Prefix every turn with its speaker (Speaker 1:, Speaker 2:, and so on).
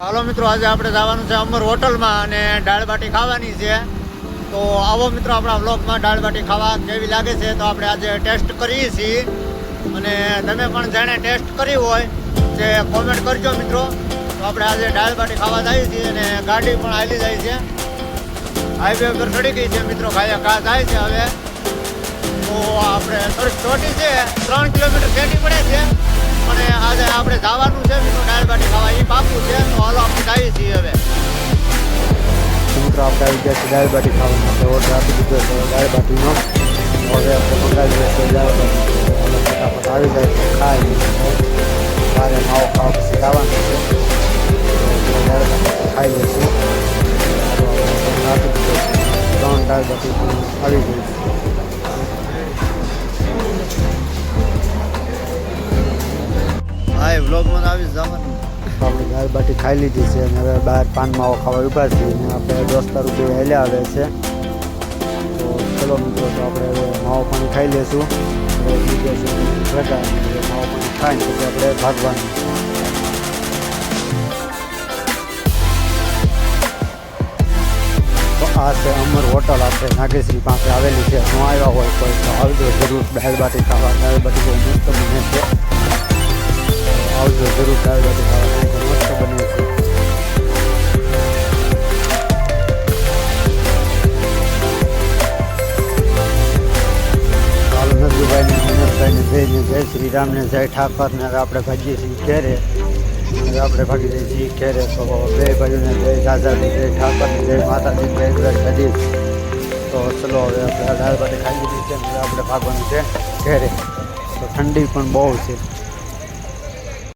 Speaker 1: હાલો મિત્રો, આજે આપણે જવાનું છે અમર હોટલમાં અને દાળ બાટી ખાવાની છે. તો આવો મિત્રો આપણા વ્લોગમાં દાળ બાટી ખાવા કેવી લાગે છે તો આપણે આજે ટેસ્ટ કરીએ છીએ. અને તમે પણ જેણે ટેસ્ટ કરી હોય તે કોમેન્ટ કરજો મિત્રો. તો આપણે આજે દાળ બાટી ખાવા જઈએ છીએ અને ગાડી પણ હાલી જાય છે, હાઈવે ઉપર ચડી ગઈ છે મિત્રો. કા જાય છે હવે. તો આપણે થોડીક ચોટી છે, 3 કિલોમીટર સેટી પડે છે. અને આજે આપણે જવાનું છે મિત્રો દાળ બાટી ખાવા, એ પાકું છે. તો હાલો આપણે જઈએ છીએ હવે.
Speaker 2: મિત્રો આપણે આવી ગયા છે દાળ બાટી ખાવા માટે. ઓર્ડર આપી દીધો છે દાળ બાટીનો. હવે આપણે મંગાવી છે દાળ બાટી. ફટાફટ આવી જાય છે, ખાઈ મારે માવો ખાવા પછી ખાવાનું છે. દાળ બાટી ખાઈ લઈશું. આપી દીધો છે 3 દાળ બાટી આવી ગઈ છે.
Speaker 1: હા, એ વ્લોગમાં આવી જવાનું.
Speaker 2: આપણે દાળ બાટી ખાઈ લીધી છે અને હવે બહાર પાન માવો ખાવા ઊભા છીએ. અને આપણે દોસ્તારો બે હેલ્યા આવે છે. તો ચલો મિત્રો, તો આપણે હવે માવો પાણી ખાઈ લઈશું. બીજા છે રજા, માવો પાણી ખાઈને પછી આપણે ભાગવાનું. તો આ છે અમર હોટલ, આપણે નાગેશ્રી પાસે આવેલી છે. ન આવ્યા હોય કોઈ તો આવજો જરૂર દાળ બાટી ખાવા. દાળ બાટી બહુ મસ્ત બને છે. આવજો જરૂર દાળ બાટી ખાવા, મસ્ત બને છે. હાલ નરજુભાઈને મહેનતભાઈને જઈને જય શ્રી રામને જય ઠાકરને હવે આપણે ભાગીએ છીએ ઘેરે. હવે આપણે ભાગી જઈએ છીએ ઘેરે. તો બે ભાઈઓને જય દાદાજી, જય ઠાકરને જય માતાજી, જય દ્વારકાધીશ. તો ચલો હવે આપણે દાળ બાટી ખાઈ લીધી છે. હવે આપણે ભાગવાનું છે ઘેરે. તો ઠંડી પણ બહુ છે.